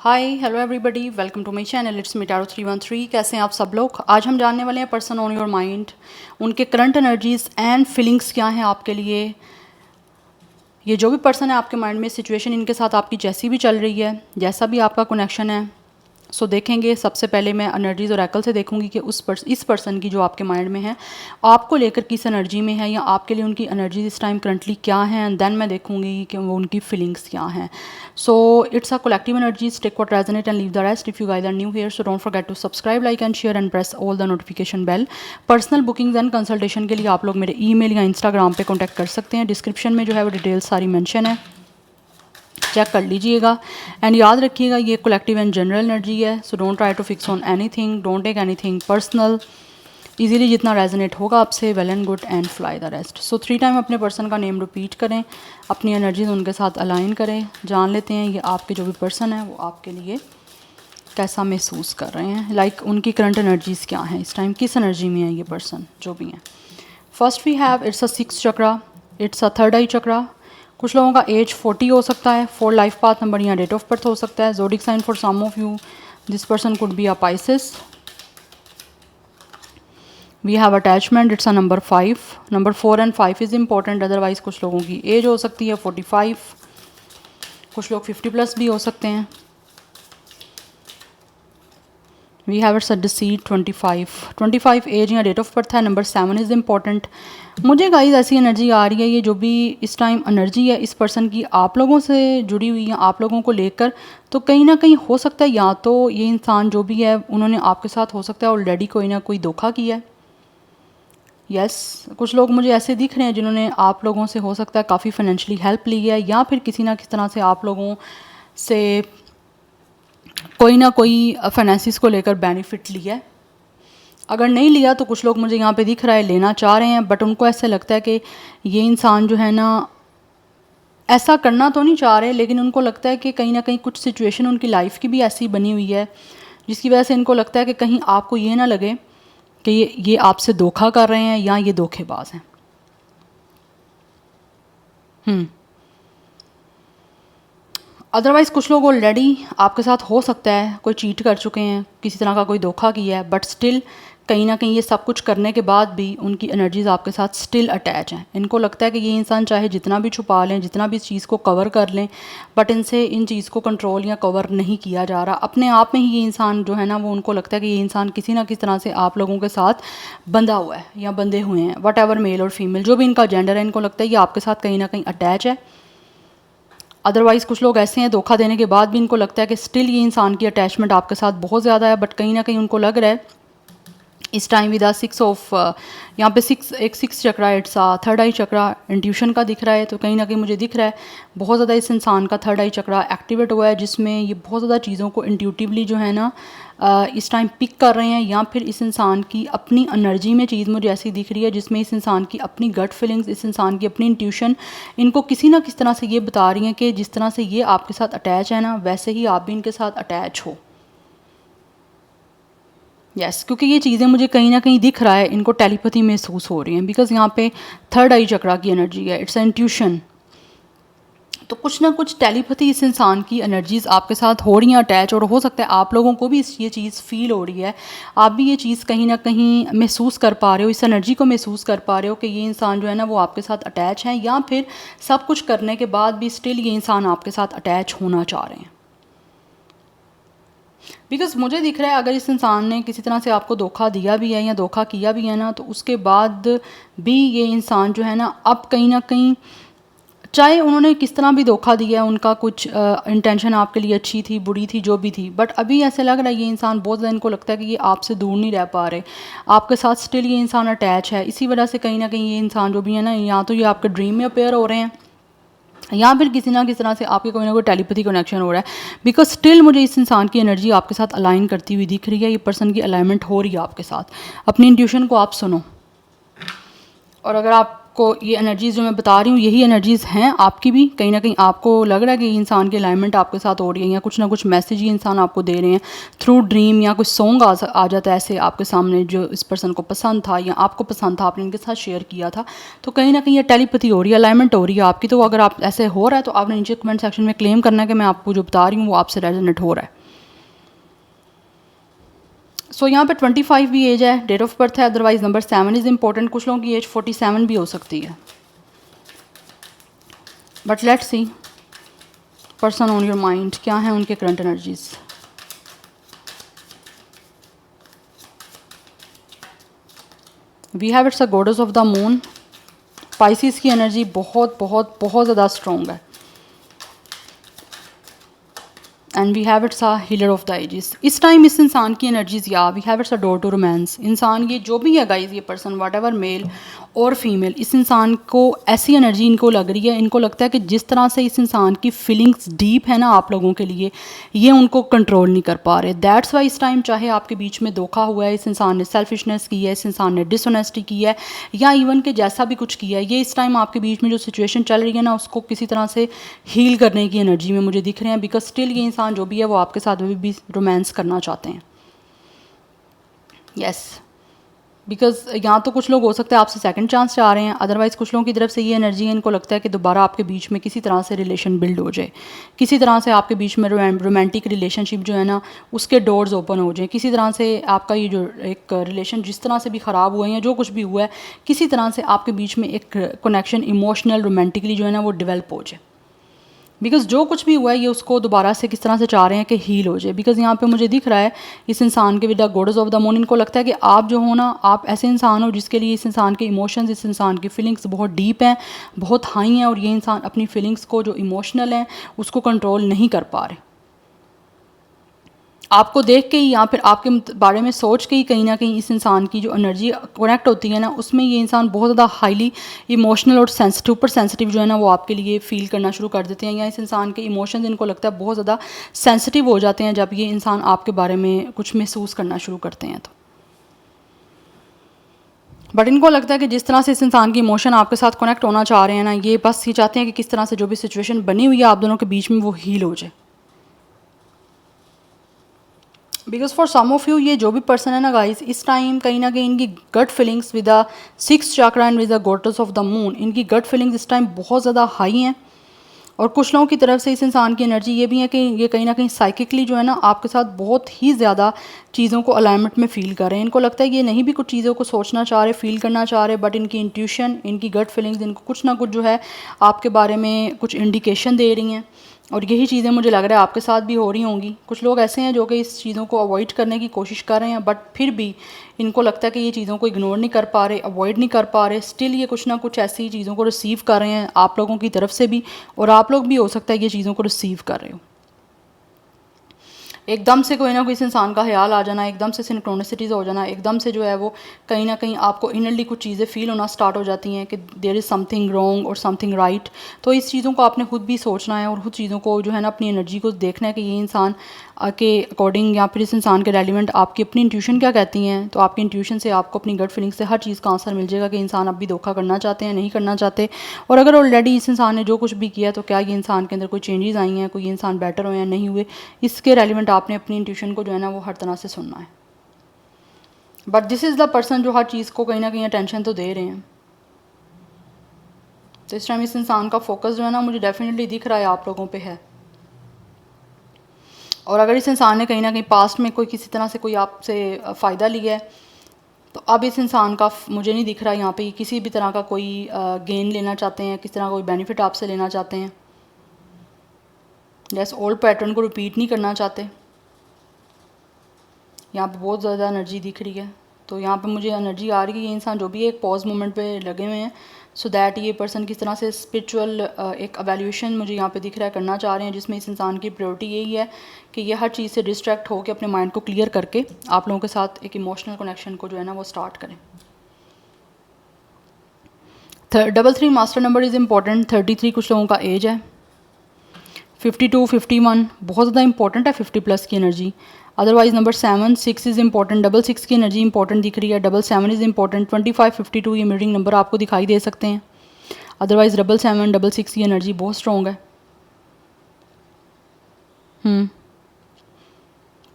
Hi hello everybody, welcome to my channel. It's me Taro 313। कैसे हैं आप सब लोग। आज हम जानने वाले हैं पर्सन ऑन योर माइंड, उनके करंट एनर्जीज एंड फीलिंग्स क्या हैं आपके लिए। ये जो भी पर्सन है आपके माइंड में, सिचुएशन इनके साथ आपकी जैसी भी चल रही है, जैसा भी आपका कनेक्शन है, सो देखेंगे। सबसे पहले मैं एनर्जीज और एकल से देखूंगी कि इस पर्सन की जो आपके माइंड में है, आपको लेकर किस एनर्जी में है, या आपके लिए उनकी एनर्जीज इस टाइम करंटली क्या हैं। एंड देन मैं देखूंगी कि वो उनकी फीलिंग्स क्या हैं। So it's a collective energies, take what resonate and leave the rest. If you guys are new here, so don't forget to subscribe, like and share and press all the notification bell. Personal bookings and consultation के लिए आप लोग मेरे email या Instagram पे contact कर सकते हैं। डिस्क्रिप्शन में जो है वो डिटेल्स सारी मेंशन है, चेक कर लीजिएगा। एंड याद रखिएगा ये कलेक्टिव एंड जनरल एनर्जी है, so don't try to fix on anything, don't take anything personal. Easily जितना रेजोनेट होगा आपसे, well and good, and fly the rest. So 3 time अपने पर्सन का नेम रिपीट करें, अपनी एनर्जीज उनके साथ अलाइन करें। जान लेते हैं ये आपके जो भी पर्सन है वो आपके लिए कैसा महसूस कर रहे हैं। लाइक उनकी करंट एनर्जीज क्या हैं इस टाइम, किस एनर्जी में है ये पर्सन जो भी है। First we have it's a 6th chakra, it's a third eye chakra. कुछ लोगों का एज 40 हो सकता है, 4 लाइफ पाथ नंबर या डेट ऑफ बर्थ हो सकता है। Zodiac sign for some of you, this person could be a Pisces. We have attachment, it's a number 5। Number 4 and 5 is important. Otherwise कुछ लोगों की एज हो सकती है 45, कुछ लोग 50 प्लस भी हो सकते हैं। We have it's a deceit 25 age या डेट ऑफ बर्थ है। Number 7 is important. मुझे गाइस ऐसी एनर्जी आ रही है, ये जो भी इस टाइम एनर्जी है इस पर्सन की आप लोगों से जुड़ी हुई है, आप लोगों को लेकर, तो कहीं ना कहीं हो सकता है या तो ये इंसान जो भी है उन्होंने आपके साथ हो सकता है ऑलरेडी कोई ना कोई धोखा किया है। यस कुछ लोग मुझे ऐसे दिख रहे हैं जिन्होंने आप लोगों से हो सकता है काफ़ी फाइनेंशियली हेल्प ली है, या फिर किसी ना किसी तरह से आप लोगों से कोई ना कोई फाइनेंसिस को लेकर बेनिफिट लिया है। अगर नहीं लिया तो कुछ लोग मुझे यहाँ पे दिख रहा है लेना चाह रहे हैं, बट उनको ऐसे लगता है कि ये इंसान जो है ना ऐसा करना तो नहीं चाह रहे, लेकिन उनको लगता है कि कहीं ना कहीं कुछ सिचुएशन उनकी लाइफ की भी ऐसी बनी हुई है जिसकी वजह से इनको लगता है कि कहीं आपको ये ना लगे कि ये आपसे धोखा कर रहे हैं या ये धोखेबाज हैं। अदरवाइज़ कुछ लोग ऑलरेडी आपके साथ हो सकता है कोई चीट कर चुके हैं, किसी तरह का कोई धोखा किया है, बट स्टिल कहीं ना कहीं ये सब कुछ करने के बाद भी उनकी एनर्जीज़ आपके साथ स्टिल अटैच हैं। इनको लगता है कि ये इंसान चाहे जितना भी छुपा लें, जितना भी इस चीज़ को कवर कर लें, बट इनसे इन चीज़ को कंट्रोल या कवर नहीं किया जा रहा। अपने आप में ही ये इंसान जो है ना, वो उनको लगता है कि ये इंसान किसी ना किसी तरह से आप लोगों के साथ बंधा हुआ है या बंधे हुए हैं। वट एवर मेल और फीमेल जो भी इनका जेंडर है, इनको लगता है ये आपके साथ कहीं ना कहीं अटैच है। अदरवाइज़ कुछ लोग ऐसे हैं धोखा देने के बाद भी इनको लगता है कि स्टिल ये इंसान की अटैचमेंट आपके साथ बहुत ज़्यादा है, बट कहीं ना कहीं उनको लग रहा है इस टाइम विद 6 ऑफ यहाँ पे 6 chakra, it's third eye chakra intuition का दिख रहा है। तो कहीं ना कहीं मुझे दिख रहा है बहुत ज़्यादा इस इंसान का थर्ड आई चक्रा एक्टिवेट हुआ है, जिसमें ये बहुत ज़्यादा चीज़ों को इंट्यूटिवली जो है ना इस टाइम पिक कर रहे हैं, या फिर इस इंसान की अपनी एनर्जी में चीज़ मुझे ऐसी दिख रही है जिसमें इस इंसान की अपनी गट फीलिंग्स, इस इंसान की अपनी इंट्यूशन इनको किसी ना किसी तरह से ये बता रही हैं कि जिस तरह से ये आपके साथ अटैच है ना, वैसे ही आप भी इनके साथ अटैच हो। यस क्योंकि ये चीज़ें मुझे कहीं ना कहीं दिख रहा है, इनको टेलीपैथी महसूस हो रही हैं, बिकॉज यहाँ पे थर्ड आई चक्रा की एनर्जी है, इट्स इंट्यूशन। तो कुछ ना कुछ टेलीपैथी इस इंसान की एनर्जीज़ आपके साथ हो रही हैं अटैच, और हो सकता है आप लोगों को भी ये चीज़ फील हो रही है, आप भी ये चीज़ कहीं ना कहीं महसूस कर पा रहे हो, इस एनर्जी को महसूस कर पा रहे हो कि ये इंसान जो है ना वो आपके साथ अटैच है, या फिर सब कुछ करने के बाद भी स्टिल ये इंसान आपके साथ अटैच होना चाह रहे हैं। बिकॉज मुझे दिख रहा है अगर इस इंसान ने किसी तरह से आपको धोखा दिया भी है या धोखा किया भी है ना, तो उसके बाद भी ये इंसान जो है ना अब कहीं ना कहीं, चाहे उन्होंने किस तरह भी धोखा दिया है, उनका कुछ इंटेंशन आपके लिए अच्छी थी बुरी थी जो भी थी, बट अभी ऐसे लग रहा है ये इंसान बहुत ज़्यादा, इनको लगता है कि ये आपसे दूर नहीं रह पा रहे, आपके साथ स्टिल ये इंसान अटैच है। इसी वजह से कहीं ना कहीं ये इंसान जो भी है ना, या तो ये आपके ड्रीम में अपेयर हो रहे हैं, या फिर किसी ना किसी तरह से आपके कोई ना कोई टेलीपैथी कनेक्शन हो रहा है। बिकॉज स्टिल मुझे इस इंसान की एनर्जी आपके साथ अलाइन करती हुई दिख रही है, ये पर्सन की अलाइनमेंट हो रही है आपके साथ। अपनी इंट्यूशन को आप सुनो, और अगर आपको ये एनर्जीज़ जो मैं बता रही हूँ यही एनर्जीज़ हैं आपकी भी, कहीं ना कहीं आपको लग रहा है कि ये इंसान की अलाइनमेंट आपके साथ हो रही है, या कुछ ना कुछ मैसेज ये इंसान आपको दे रहे हैं थ्रू ड्रीम, या कुछ सॉन्ग आ जाता है ऐसे आपके सामने जो इस पर्सन को पसंद था या आपको पसंद था, आपने इनके साथ शेयर किया था। तो कहीं ना कहीं ये टेलीपैथी हो रही है, अलाइनमेंट हो रही है आपकी। तो अगर आप ऐसे हो रहा है तो आपने नीचे कमेंट सेक्शन में क्लेम करना है कि मैं आपको जो बता रही हूँ वो आपसे रेजोनेट हो रहा है। सो यहाँ पे 25 भी एज है, डेट ऑफ बर्थ है, अदरवाइज नंबर 7 इज़ इम्पोर्टेंट। कुछ लोगों की एज 47 भी हो सकती है, but let's see person on your mind, क्या है उनके current energies. We have it's a goddess of the moon. Pisces की एनर्जी बहुत बहुत बहुत ज़्यादा स्ट्रॉन्ग है, and we have it's a healer of the ages. इस टाइम इस इंसान की एनर्जीज, या we have it's a door to romance. इंसान ये जो भी है गाइज, ये पर्सन वट एवर मेल और फीमेल, इस इंसान को ऐसी एनर्जी इनको लग रही है, इनको लगता है कि जिस तरह से इस इंसान की फीलिंग्स डीप है ना आप लोगों के लिए, ये उनको कंट्रोल नहीं कर पा रहे। दैट्स वाई इस टाइम चाहे आपके बीच में धोखा हुआ है, इस इंसान ने सेल्फिशनेस की है, इस इंसान ने डिसऑनेस्टी की है, या इवन के जैसा भी कुछ किया है, ये इस टाइम आपके बीच में जो सिचुएशन चल रही है ना, उसको किसी तरह से हील करने की एनर्जी में मुझे दिख रहे हैं। बिकॉज स्टिल ये इंसान जो भी है वो आपके साथ भी रोमांस करना चाहते हैं। यस, बिकॉज यहाँ तो कुछ लोग हो सकते हैं आपसे सेकंड चांस चाह रहे हैं, अदरवाइज़ कुछ लोगों की तरफ से ये एनर्जी है, इनको लगता है कि दोबारा आपके बीच में किसी तरह से रिलेशन बिल्ड हो जाए, किसी तरह से आपके बीच में रोमांटिक रिलेशनशिप जो है ना उसके डोर्स ओपन हो जाए, किसी तरह से आपका ये जो एक रिलेशन जिस तरह से भी ख़राब हुआ है या जो कुछ भी हुआ है, किसी तरह से आपके बीच में एक कनेक्शन इमोशनल रोमांटिकली जो है ना वो डेवलप हो जाए। बिकॉज जो कुछ भी हुआ है ये उसको दोबारा से किस तरह से चाह रहे हैं कि हील हो जाए। बिकॉज यहाँ पे मुझे दिख रहा है इस इंसान के with the goddess of the moon, इनको लगता है कि आप जो हो ना, आप ऐसे इंसान हो जिसके लिए इस इंसान के इमोशंस, इस इंसान की फीलिंग्स बहुत डीप हैं, बहुत हाई हैं, और ये इंसान अपनी फीलिंग्स को जो इमोशनल हैं उसको कंट्रोल नहीं कर पा रहे। आपको देख के ही या फिर आपके बारे में सोच के ही कहीं ना कहीं इस इंसान की जो एनर्जी कनेक्ट होती है ना, उसमें ये इंसान बहुत ज़्यादा हाईली इमोशनल और सेंसिटिव पर सेंसिटिव जो है ना वो आपके लिए फील करना शुरू कर देते हैं, या इस इंसान के इमोशंस इनको लगता है बहुत ज़्यादा सेंसिटिव हो जाते हैं जब ये इंसान आपके बारे में कुछ महसूस करना शुरू करते हैं। तो बट इनको लगता है कि जिस तरह से इस इंसान की इमोशन आपके साथ कनेक्ट होना चाह रहे हैं ना, ये बस ये चाहते हैं कि किस तरह से जो भी सिचुएशन बनी हुई है आप दोनों के बीच में वो हील हो जाए। Because for some of you, ये जो भी पर्सन है ना गाइस, इस टाइम कहीं ना कहीं इनकी gut feelings with the 6th chakra and with the goddess of the moon, इनकी गट फीलिंग्स इस टाइम बहुत ज़्यादा हाई हैं। और कुछ लोगों की तरफ से इस इंसान की एनर्जी ये भी है कि ये कहीं ना कहीं साइकिकली जो है ना आपके साथ बहुत ही ज़्यादा चीज़ों को अलाइनमेंट में फ़ील कर रहे हैं। इनको लगता है कि ये नहीं भी कुछ चीज़ों को सोचना चाह रहे, फील करना चाह रहे, बट इनकी इंट्यूशन, इनकी गट फीलिंग्स इनको कुछ ना कुछ जो है आपके बारे में कुछ इंडिकेशन दे रही हैं। और यही चीज़ें मुझे लग रहा है आपके साथ भी हो रही होंगी। कुछ लोग ऐसे हैं जो कि इस चीज़ों को अवॉइड करने की कोशिश कर रहे हैं, बट फिर भी इनको लगता है कि ये चीज़ों को इग्नोर नहीं कर पा रहे, अवॉइड नहीं कर पा रहे, स्टिल ये कुछ ना कुछ ऐसी चीज़ों को रिसीव कर रहे हैं आप लोगों की तरफ से भी, और आप लोग भी हो सकता है ये चीज़ों को रिसीव कर रहे हो। एकदम से कोई ना कोई इस इंसान का ख्याल आ जाना, एकदम से सिंक्रोनिसिटीज़ हो जाना, एकदम से जो है वो कहीं ना कहीं आपको इनरली कुछ चीज़ें फील होना स्टार्ट हो जाती हैं कि देयर इज़ समथिंग रॉन्ग और समथिंग राइट। तो इस चीज़ों को आपने खुद भी सोचना है और खुद चीज़ों को जो है ना अपनी एनर्जी को देखना है कि ये इंसान के अकॉर्डिंग या फिर इस इंसान के रेलिवेंट आपकी अपनी इंट्यूशन क्या कहती हैं। तो आपकी इंट्यूशन से आपको अपनी गट फीलिंग से हर चीज़ का आंसर मिल जाएगा कि इंसान अब भी धोखा करना चाहते हैं, नहीं करना चाहते, और अगर ऑलरेडी इस इंसान ने जो कुछ भी किया तो क्या ये इंसान के अंदर कोई चेंजेस आई हैं, कोई इंसान बेटर हुए या नहीं हुए, इसके रेलिवेंट आपने अपनी इंट्यूशन को जो है ना वो हर तरह से सुनना है। But this is the person जो हर चीज़ को कहीं ना कहीं अटेंशन तो दे रहे हैं। तो इस टाइम इस इंसान का फोकस जो है ना मुझे डेफिनेटली दिख रहा है आप लोगों पे है। और अगर इस इंसान ने कहीं ना कहीं पास्ट में कोई किसी तरह से कोई आपसे फ़ायदा लिया है, तो अब इस इंसान का मुझे नहीं दिख रहा यहाँ पे किसी भी तरह का कोई गेन लेना चाहते हैं, किस तरह का कोई बेनिफिट आपसे लेना चाहते हैं, जैसे ओल्ड पैटर्न को रिपीट नहीं करना चाहते। यहाँ पे बहुत ज़्यादा एनर्जी दिख रही है। तो यहाँ पे मुझे एनर्जी आ रही है ये इंसान जो भी है एक पॉज मोमेंट पे लगे हुए हैं, सो दैट ये पर्सन किस तरह से स्पिरिचुअल एक एवेल्यूशन मुझे यहाँ पे दिख रहा है करना चाह रहे हैं, जिसमें इस इंसान की प्रायोरिटी यही है कि ये हर चीज़ से डिस्ट्रैक्ट होकर अपने माइंड को क्लियर करके आप लोगों के साथ एक इमोशनल कनेक्शन को जो है ना वो स्टार्ट करें। 33 मास्टर नंबर इज़ इम्पॉर्टेंट। 33 कुछ लोगों का एज है। 52, 51 बहुत ज़्यादा इंपॉर्टेंट है 50+ की energy. Otherwise number 7, 6 is important. 66 की एनर्जी इंपॉर्टेंट दिख रही है। 77 इज़ इंपॉर्टेंट। 25, 52 ये मिररिंग नंबर आपको दिखाई दे सकते हैं। अदरवाइज 77, 66 की एनर्जी बहुत स्ट्रॉन्ग है।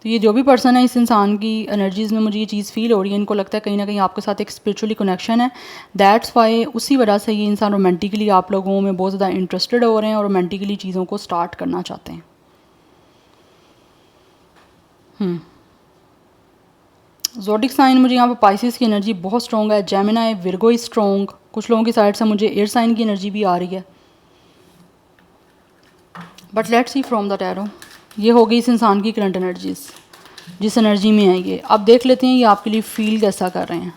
तो ये जो भी पर्सन है इस इंसान की एनर्जीज़ में मुझे ये चीज़ फील हो रही है, इनको लगता है कहीं ना कहीं आपके साथ एक स्पिरिचुअली कनेक्शन है। दैट्स वाई उसी वजह से ये इंसान रोमांटिकली आप लोगों में बहुत ज़्यादा इंटरेस्टेड हो रहे हैं और रोमांटिकली चीज़ों को स्टार्ट करना चाहते हैं। ज़ोडिक साइन मुझे यहाँ पे पाइसिस की एनर्जी बहुत स्ट्रॉन्ग है, जेमिनी, विर्गो इज स्ट्रॉन्ग, कुछ लोगों की साइड से मुझे एयर साइन की एनर्जी भी आ रही है। But let's C from the tarot, ये हो गई इस इंसान की करंट एनर्जीज, जिस एनर्जी में है ये। अब देख लेते हैं ये आपके लिए फील कैसा कर रहे हैं।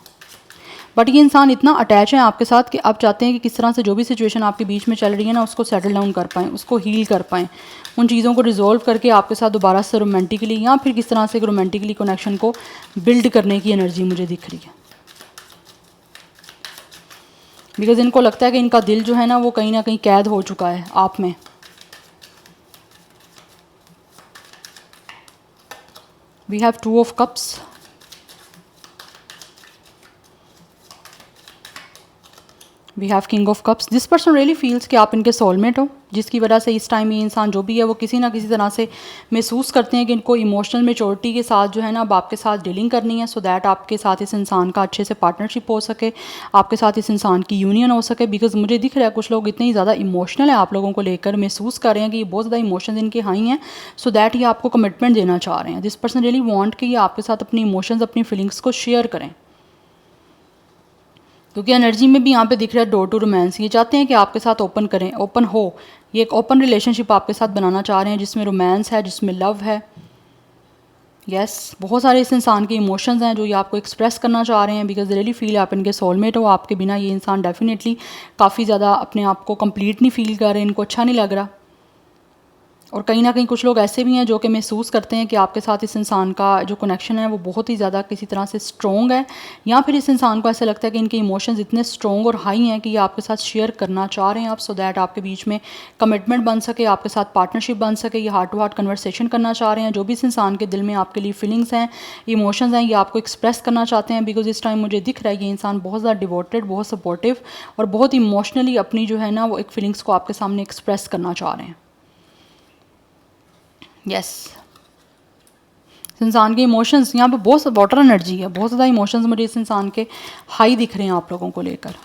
बट ये इंसान इतना अटैच है आपके साथ कि आप चाहते हैं कि किस तरह से जो भी सिचुएशन आपके बीच में चल रही है ना, उसको सेटल डाउन कर पाएँ, उसको हील कर पाएँ, उन चीज़ों को रिजॉल्व करके आपके साथ दोबारा से रोमांटिकली या फिर किस तरह से रोमांटिकली कनेक्शन को बिल्ड करने की एनर्जी मुझे दिख रही है। बिकॉज इनको लगता है कि इनका दिल जो है ना वो कहीं ना कहीं कैद हो चुका है आप में। We have 2 of cups, we have king of cups. This person really feels कि आप इनके सोलमेट हो, जिसकी वजह से इस टाइम ये इंसान जो भी है वो किसी ना किसी तरह से महसूस करते हैं कि इनको इमोशनल मेचोरिटी के साथ जो है ना अब आपके साथ डीलिंग करनी है, सो दैट आपके साथ इस इंसान का अच्छे से पार्टनरशिप हो सके, आपके साथ इस इंसान की यूनियन हो सके। बिकॉज मुझे दिख रहा है कुछ लोग इतने ज़्यादा इमोशनल है आप लोगों को लेकर, महसूस कर रहे हैं कि ये बहुत ज़्यादा इमोशंस इनके हाई हैं, सो दैट ये आपको कमिटमेंट देना चाह रहे हैं। दिस पर्सन रियली वांट कि ये आपके साथ अपनी इमोशंस, अपनी फीलिंग्स को शेयर करें, क्योंकि एनर्जी में भी यहाँ पे दिख रहा है डोर टू रोमांस। ये चाहते हैं कि आपके साथ ओपन करें, ओपन हो, ये एक ओपन रिलेशनशिप आपके साथ बनाना चाह रहे हैं जिसमें रोमांस है, जिसमें लव है। यस, बहुत सारे इस इंसान के इमोशंस हैं जो ये आपको एक्सप्रेस करना चाह रहे हैं, बिकॉज रियली फील आप इनके सोलमेट हो। आपके बिना ये इंसान डेफिनेटली काफ़ी ज़्यादा अपने आप को कंप्लीट नहीं फील कर रहे, इनको अच्छा नहीं लग रहा। और कहीं ना कहीं कुछ लोग ऐसे भी हैं जो कि महसूस करते हैं कि आपके साथ इस इंसान का जो कनेक्शन है वो बहुत ही ज़्यादा किसी तरह से स्ट्रॉन्ग है, या फिर इस इंसान को ऐसा लगता है कि इनके इमोशंस इतने स्ट्रॉन्ग और हाई हैं कि ये आपके साथ शेयर करना चाह रहे हैं आप, सो दैट आपके बीच में कमिटमेंट बन सके, आपके साथ पार्टनरशिप बन सके। ये हार्ट टू हार्ट कन्वर्सेशन करना चाह रहे हैं, जो भी इस इंसान के दिल में आपके लिए फीलिंग्स हैं, इमोशंस हैं, ये आपको एक्सप्रेस करना चाहते हैं। बिकॉज इस टाइम मुझे दिख रहा है ये इंसान बहुत ज़्यादा डिवोटेड, बहुत सपोर्टिव और बहुत इमोशनली अपनी जो है ना वो एक फीलिंग्स को आपके सामने एक्सप्रेस करना चाह रहे हैं। यस, इंसान के इमोशंस यहाँ पे बहुत वाटर एनर्जी है, बहुत ज़्यादा इमोशंस मुझे इस इंसान के हाई दिख रहे हैं आप लोगों को लेकर,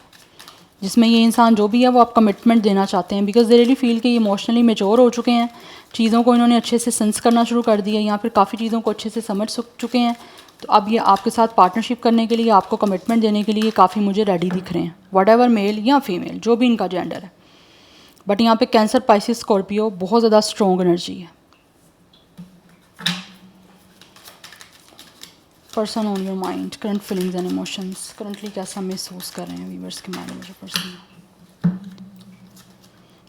जिसमें ये इंसान जो भी है वो आप कमिटमेंट देना चाहते हैं। बिकॉज दे रियली फील कि ये इमोशनली मेच्योर हो चुके हैं, चीज़ों को इन्होंने अच्छे से सेंस करना शुरू कर दिया, या फिर काफ़ी चीज़ों को अच्छे से समझ चुके हैं। तो अब ये आपके साथ पार्टनरशिप करने के लिए, आपको कमिटमेंट देने के लिए काफ़ी मुझे रेडी दिख रहे हैं, व्हाटएवर मेल या फीमेल, जो भी इनका जेंडर है। बट यहाँ पे कैंसर, पाइसिस, स्कॉर्पियो बहुत ज़्यादा स्ट्रॉन्ग एनर्जी है। Person on your mind, current feelings and emotions, currently कैसा महसूस कर रहे हैं व्यूअर्स के माइंड में जो person.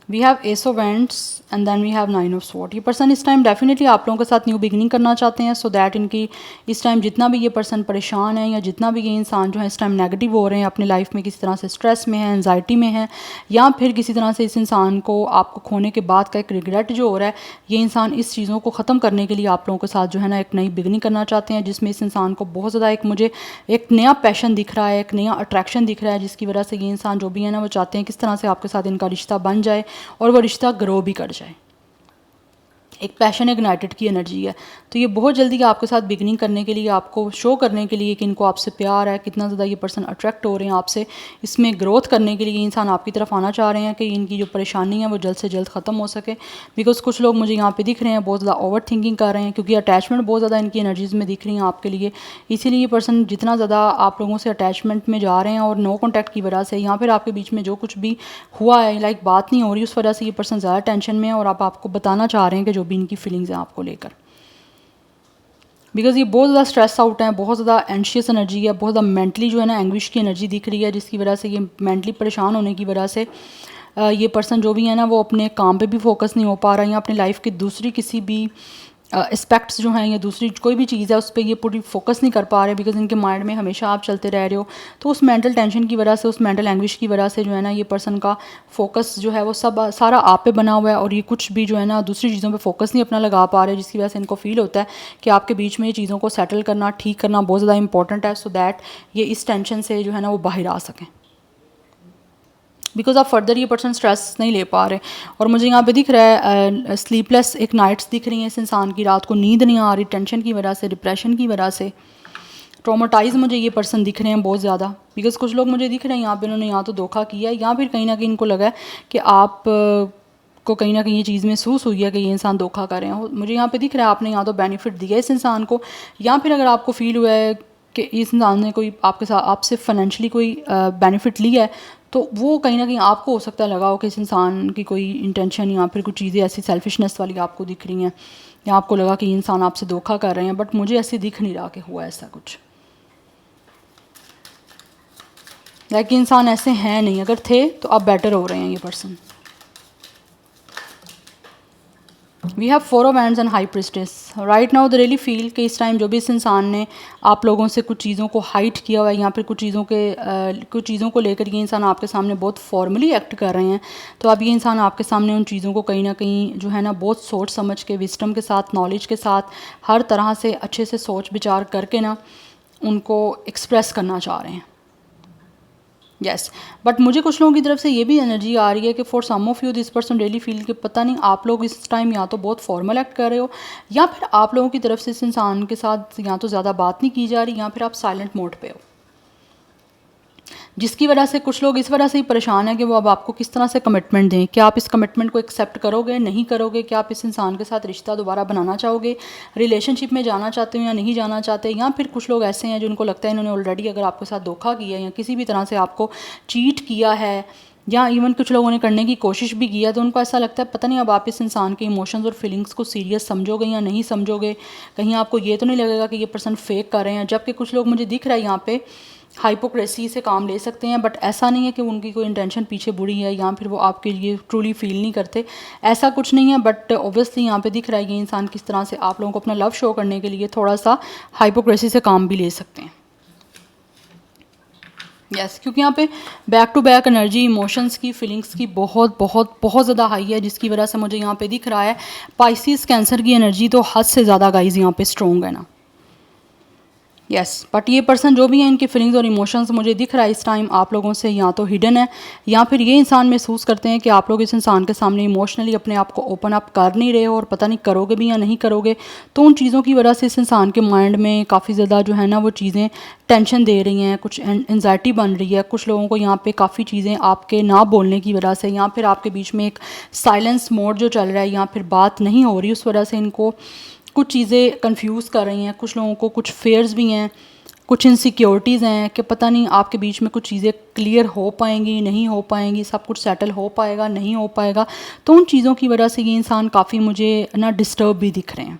We have ace of wands and then we have 9 of sword. ये पर्सन इस टाइम डेफिनेटली आप लोगों के साथ न्यू बिगिनिंग करना चाहते हैं, सो दैट इनकी इस टाइम जितना भी ये पर्सन परेशान है, या जितना भी ये इंसान जो है इस टाइम नेगेटिव हो रहे हैं अपनी लाइफ में, किसी तरह से स्ट्रेस में है, एंजाइटी में है, या फिर किसी तरह से इस इंसान को आपको खोने के बाद का एक रिग्रेट जो हो रहा है, ये इंसान इस चीज़ों को ख़त्म करने के लिए आप लोगों के साथ जो है ना एक नई बिगिनिंग करना चाहते हैं, जिसमें इस इंसान को बहुत ज़्यादा एक मुझे एक नया पैशन दिख रहा है, एक नया अट्रैक्शन दिख रहा है, जिसकी वजह से ये इंसान जो भी है ना वो चाहते हैं किस तरह से आपके साथ इनका रिश्ता बन जाए और वो रिश्ता ग्रो भी कर जाए। एक पैशन इग्नाइटेड की एनर्जी है, तो ये बहुत जल्दी आपके साथ बिगनिंग करने के लिए, आपको शो करने के लिए कि इनको आपसे प्यार है, कितना ज़्यादा ये पर्सन अट्रैक्ट हो रहे हैं आपसे, इसमें ग्रोथ करने के लिए इंसान आपकी तरफ आना चाह रहे हैं कि इनकी जो परेशानी है वो जल्द से जल्द ख़त्म हो सके। बिकॉज कुछ लोग मुझे यहाँ पे दिख रहे हैं बहुत ज़्यादा ओवर थिंकिंग कर रहे हैं, क्योंकि अटैचमेंट बहुत ज़्यादा इनकी एनर्जीज़ में दिख रही हैं आपके लिए। इसीलिए ये पर्सन जितना ज़्यादा आप लोगों से अटैचमेंट में जा रहे हैं और नो कॉन्टैक्ट की वजह से यहाँ फिर आपके बीच में जो कुछ भी हुआ है, लाइक बात नहीं हो रही, उस वजह से ये पर्सन ज़्यादा टेंशन में है और आपको बताना चाह रहे हैं कि जो भी इनकी फीलिंग्स हैं आपको लेकर। बिकॉज ये बहुत ज़्यादा स्ट्रेस आउट है, बहुत ज़्यादा एंशियस एनर्जी है, बहुत ज़्यादा मेंटली जो है ना एंग्विश की एनर्जी दिख रही है, जिसकी वजह से ये मेंटली परेशान होने की वजह से ये पर्सन जो भी है ना वो अपने काम पे भी फोकस नहीं हो पा रहा है, या अपनी लाइफ की दूसरी किसी भी एस्पेक्ट्स जो हैं या दूसरी कोई भी चीज़ है उस पर ये पूरी फोकस नहीं कर पा रहे। बिकॉज इनके माइंड में हमेशा आप चलते रह रहे हो, तो उस मेंटल टेंशन की वजह से, उस मेंटल एंग्विश की वजह से जो है ना ये पर्सन का फोकस जो है वो सब सारा आप पे बना हुआ है, और ये कुछ भी जो है ना दूसरी चीज़ों पे फोकस नहीं अपना लगा पा रहे, जिसकी वजह से इनको फील होता है कि आपके बीच में ये चीज़ों को सेटल करना, ठीक करना बहुत ज़्यादा इंपॉर्टेंट है, सो दैट ये इस टेंशन से जो है ना वो बाहर आ सकें। बिकॉज आप फर्दर ये पर्सन स्ट्रेस नहीं ले पा रहे, और मुझे यहाँ पे दिख रहा है स्लीपलेस एक नाइट्स दिख रही हैं इस इंसान की, रात को नींद नहीं आ रही, टेंशन की वजह से, डिप्रेशन की वजह से, ट्रॉमाटाइज मुझे ये पर्सन दिख रहे हैं बहुत ज़्यादा। बिकॉज कुछ लोग मुझे दिख रहे हैं यहाँ पे इन्होंने यहाँ तो धोखा किया है, या फिर कहीं ना कहीं इनको लगा है कि आप को कहीं ना कहीं ये चीज़ महसूस हुई है कि ये इंसान धोखा कर रहे हैं। मुझे यहाँ पे दिख रहा है आपने यहाँ तो बेनिफिट दिया इस इंसान को, या फिर अगर आपको फील हुआ है कि इस इंसान ने कोई आपके साथ आपसे फाइनेंशियली कोई बेनिफिट लिया है, तो वो कहीं ना कहीं आपको हो सकता है लगा हो कि इस इंसान की कोई इंटेंशन या फिर कुछ चीज़ें ऐसी सेल्फिशनेस वाली आपको दिख रही हैं, या आपको लगा कि ये इंसान आपसे धोखा कर रहे हैं, बट मुझे ऐसे दिख नहीं रहा कि हुआ ऐसा कुछ। लाइक इंसान ऐसे हैं नहीं, अगर थे तो अब बेटर हो रहे हैं ये person. We have 4 of hands and high priestess. Right now they really feel कि इस टाइम जो भी इस इंसान ने आप लोगों से कुछ चीज़ों को हाइड किया हुआ है, या फिर कुछ चीज़ों को लेकर ये इंसान आपके सामने बहुत फॉर्मली एक्ट कर रहे हैं, तो अब ये इंसान आपके सामने उन चीज़ों को कहीं ना कहीं जो है ना बहुत सोच समझ के, विस्डम के साथ, नॉलेज के साथ, हर तरह से अच्छे से सोच विचार करके ना उनको एक्सप्रेस करना चाह रहे हैं। यस, बट मुझे कुछ लोगों की तरफ से ये भी एनर्जी आ रही है कि for some of you this person really feel कि पता नहीं आप लोग इस टाइम या तो बहुत फॉर्मल एक्ट कर रहे हो, या फिर आप लोगों की तरफ से इस इंसान के साथ या तो ज़्यादा बात नहीं की जा रही, या फिर आप साइलेंट मोड पे हो, जिसकी वजह से कुछ लोग इस वजह से ही परेशान हैं कि वो अब आपको किस तरह से कमिटमेंट दें। क्या आप इस कमिटमेंट को एक्सेप्ट करोगे, नहीं करोगे? क्या आप इस इंसान के साथ रिश्ता दोबारा बनाना चाहोगे, रिलेशनशिप में जाना चाहते हो या नहीं जाना चाहते? या फिर कुछ लोग ऐसे हैं जिनको लगता है इन्होंने ऑलरेडी अगर आपके साथ धोखा किया है या किसी भी तरह से आपको चीट किया है, या इवन कुछ लोगों ने करने की कोशिश भी की है, तो उनको ऐसा लगता है पता नहीं अब आप इस इंसान के इमोशंस और फीलिंग्स को सीरियस समझोगे या नहीं समझोगे। कहीं आपको ये तो नहीं लगेगा कि ये पर्सन फेक कर रहे हैं, जबकि कुछ लोग मुझे दिख रहा है यहाँ पे हाइपोक्रेसी से काम ले सकते हैं, बट ऐसा नहीं है कि उनकी कोई इंटेंशन पीछे बुरी है या फिर वो आपके लिए ट्रूली फील नहीं करते, ऐसा कुछ नहीं है। बट ऑब्वियसली यहाँ पे दिख रहा है ये इंसान किस तरह से आप लोगों को अपना लव शो करने के लिए थोड़ा सा हाइपोक्रेसी से काम भी ले सकते हैं। यस, क्योंकि यहाँ पे back to back energy emotions की, फीलिंग्स की बहुत बहुत बहुत ज़्यादा हाई है, जिसकी वजह से मुझे यहाँ पे दिख रहा है पाइसिस कैंसर की एनर्जी तो हद से ज़्यादा गाइज यहाँ पे स्ट्रॉन्ग है ना। यस, बट ये पर्सन जो भी है इनकी फीलिंग्स और इमोशंस मुझे दिख रहा है इस टाइम आप लोगों से या तो हिडन है, या फिर ये इंसान महसूस करते हैं कि आप लोग इस इंसान के सामने इमोशनली अपने आप को ओपन अप कर नहीं रहे हो, और पता नहीं करोगे भी या नहीं करोगे। तो उन चीज़ों की वजह से इस इंसान के माइंड में काफ़ी ज़्यादा जो है ना वो चीज़ें टेंशन दे रही हैं, कुछ एनजाइटी बन रही है। कुछ लोगों को यहाँ पे काफ़ी चीज़ें आपके ना बोलने की वजह से, या फिर आपके बीच में एक साइलेंस मोड जो चल रहा है, या फिर बात नहीं हो रही, उस वजह से इनको कुछ चीज़ें कंफ्यूज कर रही हैं। कुछ लोगों को कुछ फेयर्स भी हैं, कुछ इनसिक्योरिटीज़ हैं कि पता नहीं आपके बीच में कुछ चीज़ें क्लियर हो पाएंगी, नहीं हो पाएंगी, सब कुछ सेटल हो पाएगा, नहीं हो पाएगा। तो उन चीज़ों की वजह से ये इंसान काफ़ी मुझे ना डिस्टर्ब भी दिख रहे हैं।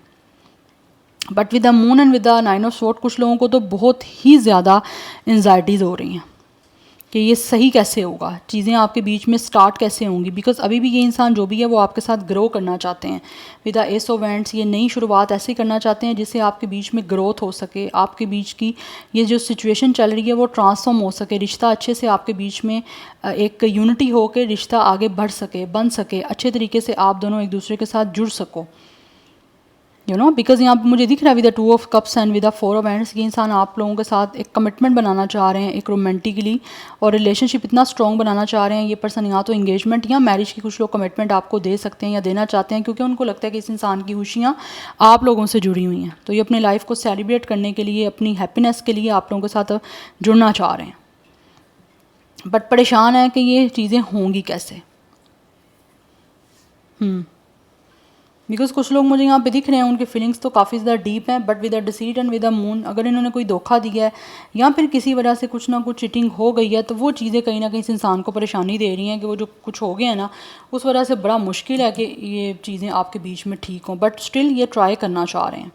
But with the moon and with the 9 of sword कुछ लोगों को तो बहुत ही ज़्यादा एंजाइटीज़ हो रही हैं कि ये सही कैसे होगा, चीज़ें आपके बीच में स्टार्ट कैसे होंगी, बिकॉज अभी भी ये इंसान जो भी है वो आपके साथ ग्रो करना चाहते हैं। With the S of wands ये नई शुरुआत ऐसे करना चाहते हैं जिससे आपके बीच में ग्रोथ हो सके, आपके बीच की ये जो सिचुएशन चल रही है वो ट्रांसफॉर्म हो सके, रिश्ता अच्छे से आपके बीच में एक यूनिटी हो के रिश्ता आगे बढ़ सके, बन सके, अच्छे तरीके से आप दोनों एक दूसरे के साथ जुड़ सको, यू नो। बिकॉज यहाँ पे मुझे दिख रहा है with the 2 of cups and with the 4 of hands, ये इंसान आप लोगों के साथ एक कमिटमेंट बनाना चाह रहे हैं, एक रोमांटिकली, और रिलेशनशिप इतना स्ट्रॉन्ग बनाना चाह रहे हैं। ये पर्सन यहाँ तो इंगेजमेंट या मैरिज की कुछ लोग कमिटमेंट आपको दे सकते हैं या देना चाहते हैं, क्योंकि उनको लगता है कि इस इंसान की खुशियाँ आप लोगों से जुड़ी हुई हैं, तो ये अपनी लाइफ को सेलिब्रेट करने के लिए, अपनी हैप्पीनेस के लिए आप लोगों के साथ जुड़ना चाह रहे हैं, बट परेशान है कि ये चीज़ें होंगी कैसे। बिकॉज कुछ लोग मुझे यहाँ पे दिख रहे हैं उनकी फीलिंग्स तो काफ़ी ज़्यादा डीप हैं, but with the deceit and with the moon, अगर इन्होंने कोई धोखा दिया है या फिर किसी वजह से कुछ ना कुछ चीटिंग हो गई है, तो वो चीज़ें कहीं ना कहीं इस इंसान को परेशानी दे रही हैं कि वो जो कुछ हो गया है ना उस वजह से बड़ा मुश्किल है कि ये चीज़ें आपके बीच में ठीक हों, बट स्टिल ये ट्राई करना चाह रहे हैं,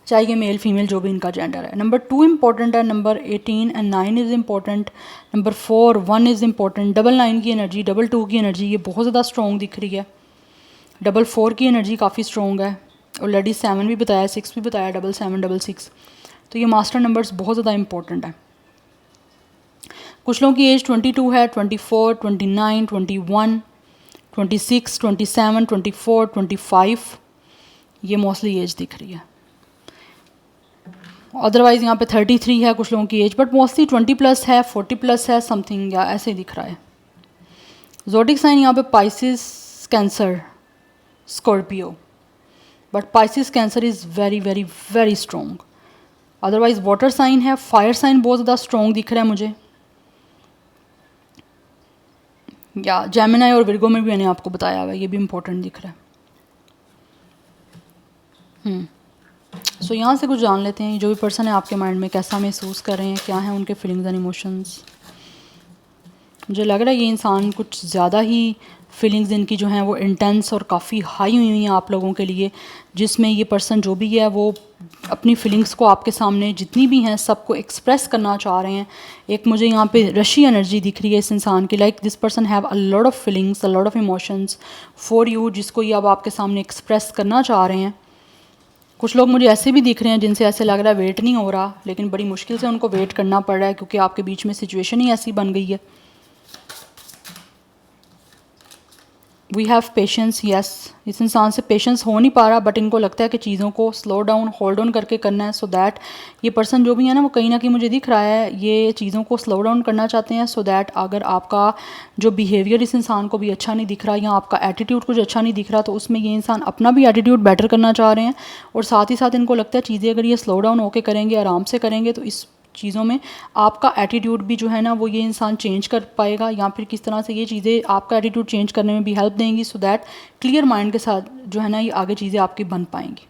चाहे ये मेल फीमेल जो भी इनका जेंडर है। नंबर 2 इंपॉर्टेंट है, number 18 and 9 is important, number 4 1 is important, double 9 की एनर्जी, डबल 2 की एनर्जी ये बहुत ज़्यादा स्ट्रॉन्ग दिख रही है, डबल 4 की एनर्जी काफ़ी स्ट्रॉन्ग है, ऑलरेडी 7 भी बताया, 6 भी बताया, डबल 7 डबल 6, तो ये मास्टर नंबर्स बहुत ज़्यादा इंपॉर्टेंट है। कुछ लोगों की एज 22 है, 24, 29, 21, 26, 27, 24, 25, ये मोस्टली एज दिख रही है। अदरवाइज़ यहाँ पे 33 है कुछ लोगों की एज, बट मोस्टली 20+ है, 40+ है, समथिंग या ऐसे ही दिख रहा है। ज़ोडिक साइन यहाँ पे Pisces, Cancer, Scorpio, but Pisces Cancer is very very very strong. Otherwise water sign है, फायर साइन बहुत ज़्यादा स्ट्रॉन्ग दिख रहा है मुझे, या जेमिनी और विर्गो में भी मैंने आपको बताया हुआ है, ये भी इंपॉर्टेंट दिख रहा है। सो यहाँ से कुछ जान लेते हैं जो भी पर्सन है आपके माइंड में कैसा महसूस कर रहे हैं, क्या है उनके फीलिंग्स एंड इमोशंस। मुझे लग रहा है ये इंसान कुछ ज़्यादा ही फीलिंग्स इनकी जो हैं वो इंटेंस और काफ़ी हाई हुई हैं आप लोगों के लिए, जिसमें ये पर्सन जो भी है वो अपनी फीलिंग्स को आपके सामने जितनी भी हैं सबको एक्सप्रेस करना चाह रहे हैं। एक मुझे यहाँ पे रशी एनर्जी दिख रही है इस इंसान की, like this person have a lot of feelings, a lot of emotions for you, जिसको ये अब आपके सामने एक्सप्रेस करना चाह रहे हैं। कुछ लोग मुझे ऐसे भी दिख रहे हैं जिनसे ऐसे लग रहा है वेट नहीं हो रहा, लेकिन बड़ी मुश्किल से उनको वेट करना पड़ रहा है क्योंकि आपके बीच में सिचुएशन ही ऐसी बन गई है। वी हैव पेशेंस, यस, इस इंसान से पेशेंस हो नहीं पा रहा, बट इनको लगता है कि चीज़ों को स्लो डाउन होल्ड ऑन करके करना है, सो दैट ये पर्सन जो भी है ना वो कहीं ना कहीं मुझे दिख रहा है ये चीज़ों को स्लो डाउन करना चाहते हैं, सो दैट अगर आपका जो बिहेवियर इस इंसान को भी अच्छा नहीं दिख रहा या आपका एटीट्यूड कुछ अच्छा नहीं दिख रहा तो उसमें ये इंसान अपना भी एटीट्यूड बेटर करना चाह रहे हैं। और साथ ही साथ इनको लगता है चीज़ें अगर ये स्लो डाउन होकर करेंगे, आराम से करेंगे, तो इस चीज़ों में आपका एटीट्यूड भी जो है ना वो ये इंसान चेंज कर पाएगा, या फिर किस तरह से ये चीज़ें आपका एटीट्यूड चेंज करने में भी हेल्प देंगी, सो दैट क्लियर माइंड के साथ जो है ना ये आगे चीज़ें आपकी बन पाएंगी।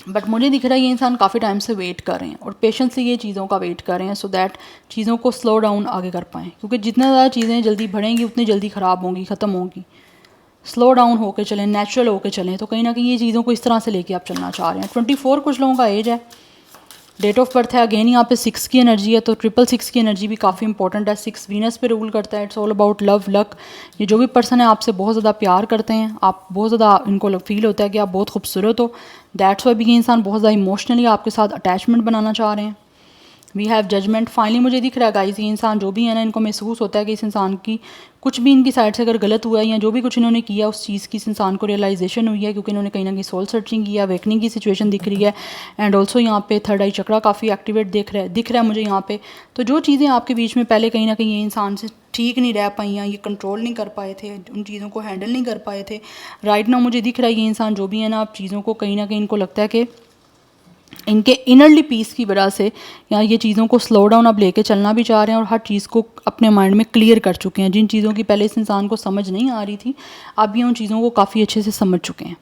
बट मुझे दिख रहा है ये इंसान काफ़ी टाइम से वेट कर रहे हैं और पेशेंस से ये चीज़ों का वेट कर रहे हैं, सो दैट चीज़ों को स्लो डाउन आगे कर पाएँ, क्योंकि जितना ज़्यादा चीज़ें जल्दी बढ़ेंगी उतनी जल्दी ख़राब होंगी, ख़त्म होंगी। स्लो डाउन होकर चलें, नेचुरल होकर चलें, तो कहीं ना कहीं ये चीज़ों को इस तरह से लेके आप चलना चाह रहे हैं। 24 कुछ लोगों का एज है, डेट ऑफ बर्थ है, अगेन यहाँ पे 6 की एनर्जी है, तो 666 की एनर्जी भी काफ़ी इंपॉर्टेंट है। 6 वीनस पे रूल करता है, it's all about love, luck. ये जो भी पर्सन है आपसे बहुत ज़्यादा प्यार करते हैं, आप बहुत ज़्यादा इनको फील होता है कि आप बहुत खूबसूरत हो, दैट्स वाई भी ये इंसान बहुत ज़्यादा इमोशनली आपके साथ अटैचमेंट बनाना चाह रहे हैं। वी हैव जजमेंट, फाइनली मुझे दिख रहा है गाइस ये इंसान जो भी है ना इनको महसूस होता है कि इस इंसान की कुछ भी इनकी साइड से अगर गलत हुआ है या जो भी कुछ इन्होंने किया उस चीज़ की इस इंसान को रियलाइजेशन हुई है, क्योंकि इन्होंने कहीं ना कहीं सोल सर्चिंग किया, वेकनिंग की सिचुएशन दिख रही है। एंड ऑल्सो यहाँ पे थर्ड आई चक्रा काफ़ी एक्टिवेट दिख रहा है मुझे यहाँ पे। तो जो चीज़ें आपके बीच में पहले कहीं ना कहीं ये इंसान से ठीक नहीं रह पाई या ये कंट्रोल नहीं कर पाए थे, उन चीज़ों को हैंडल नहीं कर पाए थे, राइट नाउ मुझे दिख रहा है ये इंसान जो भी है ना आप चीज़ों को कहीं ना कहीं इनको लगता है कि इनके इनरली पीस की वजह से या ये चीज़ों को स्लो डाउन अब लेके चलना भी चाह रहे हैं और हर चीज़ को अपने माइंड में क्लियर कर चुके हैं। जिन चीज़ों की पहले इस इंसान को समझ नहीं आ रही थी अब ये उन चीज़ों को काफ़ी अच्छे से समझ चुके हैं,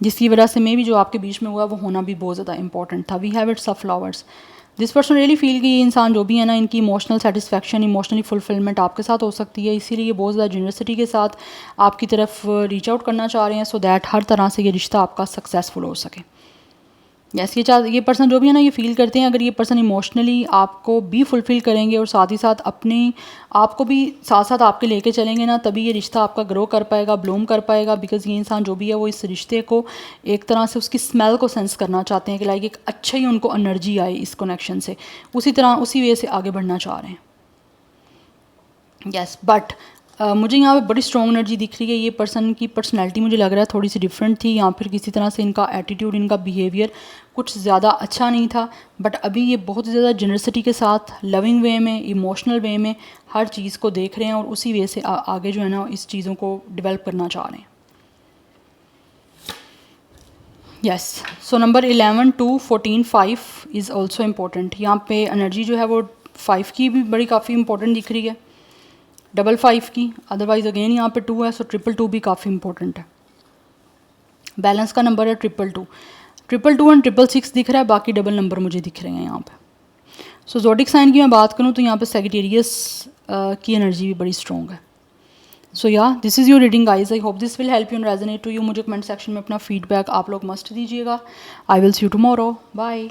जिसकी वजह से मे भी जो आपके बीच में हुआ वो होना भी बहुत ज़्यादा इंपॉर्टेंट था। We have it's of flowers, this person really feel कि ये इंसान जो भी है ना इनकी इमोशनल सेटिस्फैक्शन, इमोशनली फुलफिलमेंट आपके साथ हो सकती है, इसीलिए ये बहुत ज़्यादा जेनरसिटी के साथ आपकी तरफ रीच आउट करना चाह रहे हैं, सो दैट हर तरह से ये रिश्ता आपका सक्सेसफुल हो सके। यस, ये पर्सन जो भी है ना ये फील करते हैं अगर ये पर्सन इमोशनली आपको भी फुलफ़िल करेंगे और साथ ही साथ अपने आप को भी साथ साथ आपके लेके चलेंगे ना, तभी ये रिश्ता आपका ग्रो कर पाएगा, ब्लूम कर पाएगा। बिकॉज़ ये इंसान जो भी है वो इस रिश्ते को एक तरह से उसकी स्मेल को सेंस करना चाहते हैं कि लाइक एक अच्छा ही उनको एनर्जी आए इस कनेक्शन से, उसी तरह उसी वे से आगे बढ़ना चाह रहे हैं। यस, बट मुझे यहाँ पे बड़ी स्ट्रॉन्ग एनर्जी दिख रही है। ये पर्सन की पर्सनैलिटी मुझे लग रहा है थोड़ी सी डिफरेंट थी, या फिर किसी तरह से इनका एटीट्यूड, इनका बिहेवियर कुछ ज़्यादा अच्छा नहीं था, बट अभी ये बहुत ज़्यादा जेनरसिटी के साथ, लविंग वे में, इमोशनल वे में हर चीज़ को देख रहे हैं और उसी वे से आगे जो है ना इस चीज़ों को डेवलप करना चाह रहे हैं। Yes, so number 11 2 14 5 is also important. यहाँ पे एनर्जी जो है वो 5 की भी बड़ी काफ़ी इंपॉर्टेंट दिख रही है, 5 की, अदरवाइज अगेन यहाँ पे 2 है, सो 2 भी काफ़ी इंपॉर्टेंट है। बैलेंस का नंबर है 2 एंड 6 दिख रहा है, बाकी डबल नंबर मुझे दिख रहे हैं यहाँ पे। सो ज़ोडिक साइन की मैं बात करूँ तो यहाँ पे सेजिटेरियस की एनर्जी भी बड़ी स्ट्रॉन्ग है। सो या this is your reading guys, I hope this will help you and resonate to you. मुझे कमेंट सेक्शन में अपना फीडबैक आप लोग मस्ट दीजिएगा। I will see you tomorrow, bye.